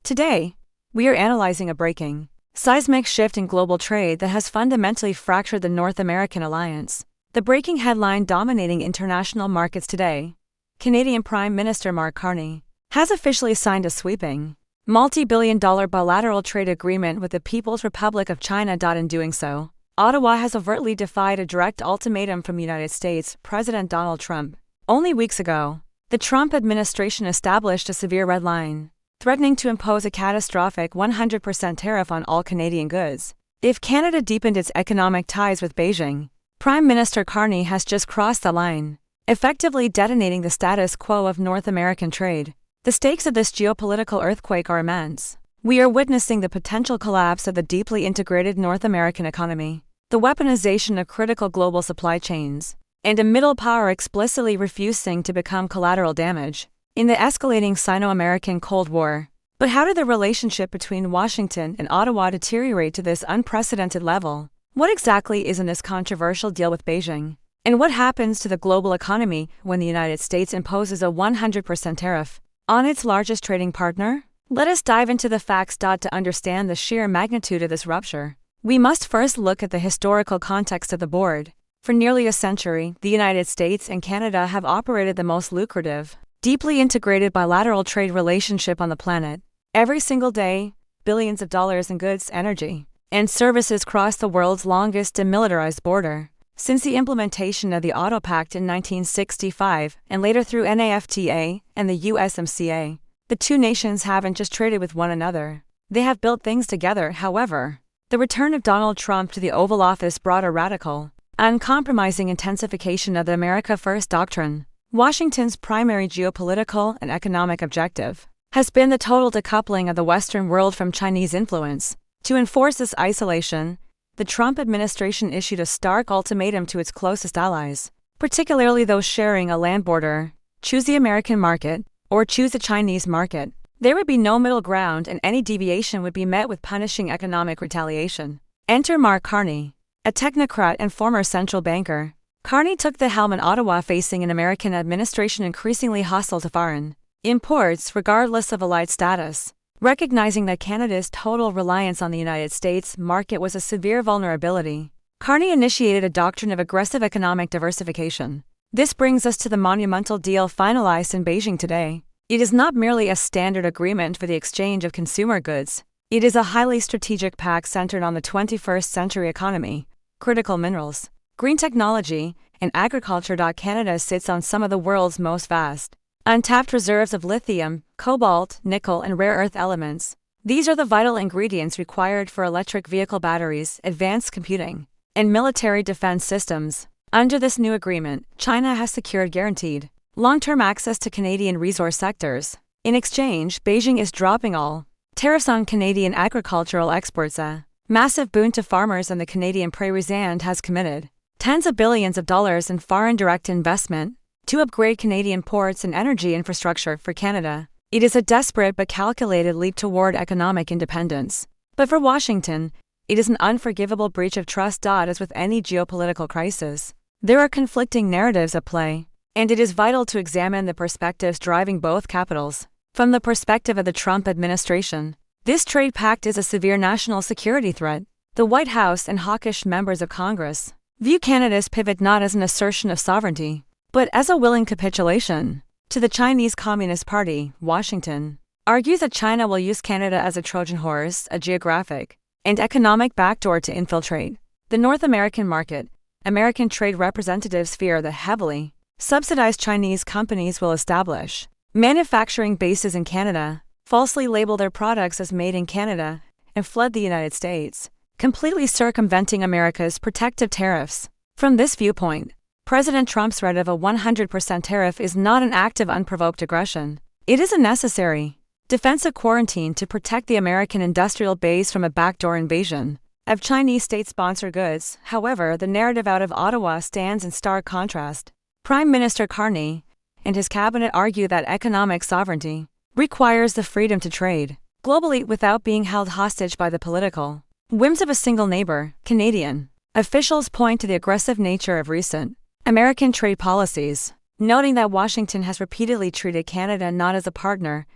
Today, we are analyzing a breaking, seismic shift in global trade that has fundamentally fractured the North American alliance. The breaking headline dominating international markets today: Canadian Prime Minister Mark Carney has officially signed a sweeping, multi-billion-dollar bilateral trade agreement with the People's Republic of China. In doing so, Ottawa has overtly defied a direct ultimatum from United States President Donald Trump. Only weeks ago, the Trump administration established a severe red line, threatening to impose a catastrophic 100% tariff on all Canadian goods if Canada deepened its economic ties with Beijing. Prime Minister Carney has just crossed the line, effectively detonating the status quo of North American trade. The stakes of this geopolitical earthquake are immense. We are witnessing the potential collapse of the deeply integrated North American economy, the weaponization of critical global supply chains, and a middle power explicitly refusing to become collateral damage in the escalating Sino-American Cold War. But how did the relationship between Washington and Ottawa deteriorate to this unprecedented level? What exactly is in this controversial deal with Beijing? And what happens to the global economy when the United States imposes a 100% tariff on its largest trading partner? Let us dive into the facts. To understand the sheer magnitude of this rupture, we must first look at the historical context of the board. For nearly a century, the United States and Canada have operated the most lucrative, deeply integrated bilateral trade relationship on the planet. Every single day, billions of dollars in goods, energy, and services cross the world's longest demilitarized border. Since the implementation of the Auto Pact in 1965, and later through NAFTA and the USMCA, the two nations haven't just traded with one another, they have built things together. However, the return of Donald Trump to the Oval Office brought a radical, uncompromising intensification of the America First doctrine. Washington's primary geopolitical and economic objective has been the total decoupling of the Western world from Chinese influence. To enforce this isolation, the Trump administration issued a stark ultimatum to its closest allies, particularly those sharing a land border: choose the American market or choose the Chinese market. There would be no middle ground, and any deviation would be met with punishing economic retaliation. Enter Mark Carney, a technocrat and former central banker. Carney took the helm in Ottawa, facing an American administration increasingly hostile to foreign imports regardless of allied status. Recognizing that Canada's total reliance on the United States market was a severe vulnerability, Carney initiated a doctrine of aggressive economic diversification. This brings us to the monumental deal finalized in Beijing today. It is not merely a standard agreement for the exchange of consumer goods. It is a highly strategic pact centered on the 21st century economy, critical minerals, green technology, and agriculture. Canada sits on some of the world's most vast, untapped reserves of lithium, cobalt, nickel, and rare earth elements. These are the vital ingredients required for electric vehicle batteries, advanced computing, and military defense systems. Under this new agreement, China has secured guaranteed, long-term access to Canadian resource sectors. In exchange, Beijing is dropping all tariffs on Canadian agricultural exports, a massive boon to farmers, and the Canadian prairies, and has committed tens of billions of dollars in foreign direct investment to upgrade Canadian ports and energy infrastructure for Canada. It is a desperate but calculated leap toward economic independence. But for Washington, it is an unforgivable breach of trust. As with any geopolitical crisis, there are conflicting narratives at play, and it is vital to examine the perspectives driving both capitals. From the perspective of the Trump administration, this trade pact is a severe national security threat. The White House and hawkish members of Congress view Canada's pivot not as an assertion of sovereignty, but as a willing capitulation to the Chinese Communist Party. Washington argues that China will use Canada as a Trojan horse, a geographic and economic backdoor to infiltrate the North American market. American trade representatives fear that heavily subsidized Chinese companies will establish manufacturing bases in Canada, falsely label their products as made in Canada, and flood the United States, completely circumventing America's protective tariffs. From this viewpoint, President Trump's threat of a 100% tariff is not an act of unprovoked aggression. It is a necessary defensive quarantine to protect the American industrial base from a backdoor invasion of Chinese state-sponsored goods. However, the narrative out of Ottawa stands in stark contrast. Prime Minister Carney and his cabinet argue that economic sovereignty requires the freedom to trade globally without being held hostage by the political whims of a single neighbor. Canadian officials point to the aggressive nature of recent American trade policies, noting that Washington has repeatedly treated Canada not as a partner,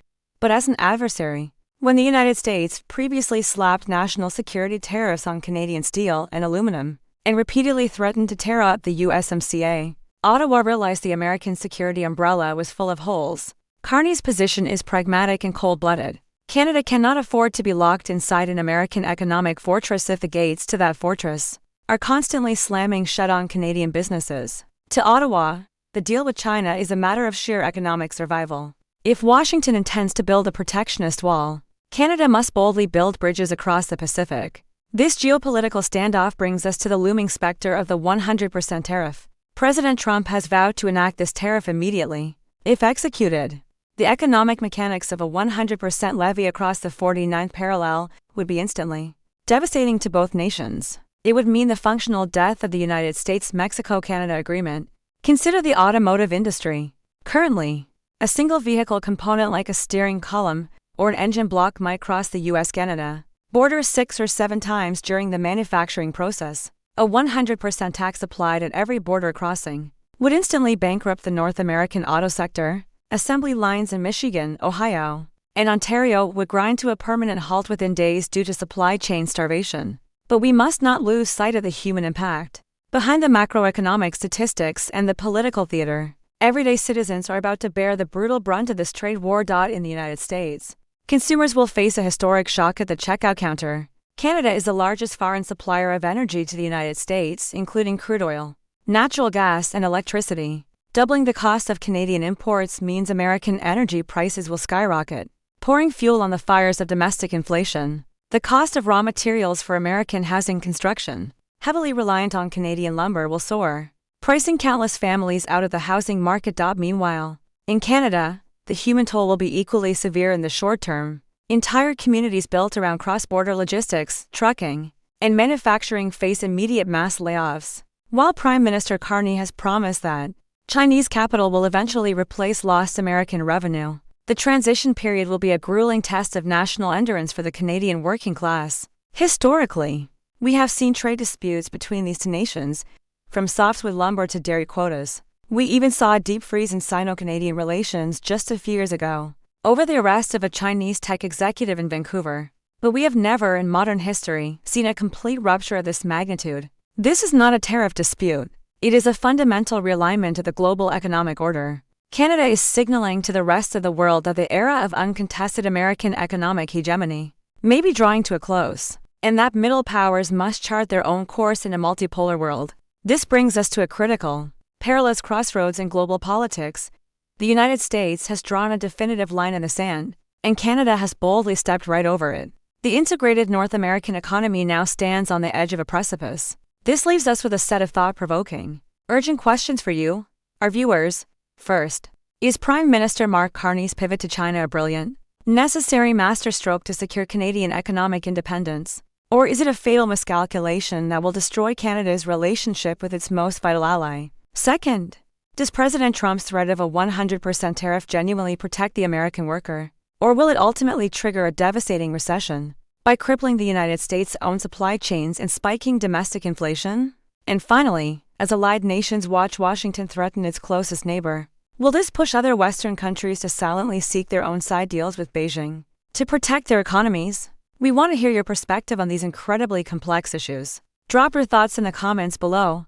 but as an adversary. When the United States previously slapped national security tariffs on Canadian steel and aluminum, and repeatedly threatened to tear up the USMCA, Ottawa realized the American security umbrella was full of holes. Carney's position is pragmatic and cold-blooded. Canada cannot afford to be locked inside an American economic fortress if the gates to that fortress are constantly slamming shut on Canadian businesses. To Ottawa, the deal with China is a matter of sheer economic survival. If Washington intends to build a protectionist wall, Canada must boldly build bridges across the Pacific. This geopolitical standoff brings us to the looming specter of the 100% tariff. President Trump has vowed to enact this tariff immediately. If executed, the economic mechanics of a 100% levy across the 49th parallel would be instantly devastating to both nations. It would mean the functional death of the United States-Mexico-Canada agreement. Consider the automotive industry. Currently, a single vehicle component like a steering column or an engine block might cross the US-Canada border 6 or 7 times during the manufacturing process. A 100% tax applied at every border crossing would instantly bankrupt the North American auto sector. Assembly lines in Michigan, Ohio, and Ontario would grind to a permanent halt within days due to supply chain starvation. But we must not lose sight of the human impact. Behind the macroeconomic statistics and the political theater, everyday citizens are about to bear the brutal brunt of this trade war. In the United States, consumers will face a historic shock at the checkout counter. Canada is the largest foreign supplier of energy to the United States, including crude oil, natural gas, and electricity. Doubling the cost of Canadian imports means American energy prices will skyrocket, pouring fuel on the fires of domestic inflation. The cost of raw materials for American housing construction, heavily reliant on Canadian lumber, will soar, pricing countless families out of the housing market. Meanwhile, in Canada, the human toll will be equally severe in the short term. Entire communities built around cross-border logistics, trucking, and manufacturing face immediate mass layoffs. While Prime Minister Carney has promised that Chinese capital will eventually replace lost American revenue, the transition period will be a grueling test of national endurance for the Canadian working class. Historically, we have seen trade disputes between these two nations, from softwood lumber to dairy quotas. We even saw a deep freeze in Sino-Canadian relations just a few years ago, over the arrest of a Chinese tech executive in Vancouver. But we have never in modern history seen a complete rupture of this magnitude. This is not a tariff dispute. It is a fundamental realignment of the global economic order. Canada is signaling to the rest of the world that the era of uncontested American economic hegemony may be drawing to a close, and that middle powers must chart their own course in a multipolar world. This brings us to a critical, perilous crossroads in global politics. The United States has drawn a definitive line in the sand, and Canada has boldly stepped right over it. The integrated North American economy now stands on the edge of a precipice. This leaves us with a set of thought-provoking, urgent questions for you, our viewers. First, is Prime Minister Mark Carney's pivot to China a brilliant, necessary masterstroke to secure Canadian economic independence? Or is it a fatal miscalculation that will destroy Canada's relationship with its most vital ally? Second, does President Trump's threat of a 100% tariff genuinely protect the American worker? Or will it ultimately trigger a devastating recession by crippling the United States' own supply chains and spiking domestic inflation? And finally, as allied nations watch Washington threaten its closest neighbor, will this push other Western countries to silently seek their own side deals with Beijing to protect their economies? We want to hear your perspective on these incredibly complex issues. Drop your thoughts in the comments below,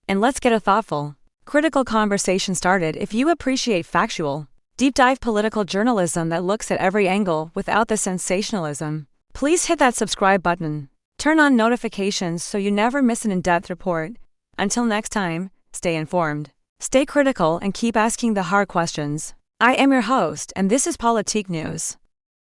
and let's get a thoughtful, critical conversation started. If you appreciate factual, deep-dive political journalism that looks at every angle without the sensationalism, please hit that subscribe button. Turn on notifications so you never miss an in-depth report. Until next time, stay informed, stay critical, and keep asking the hard questions. I am your host, and this is Politique News.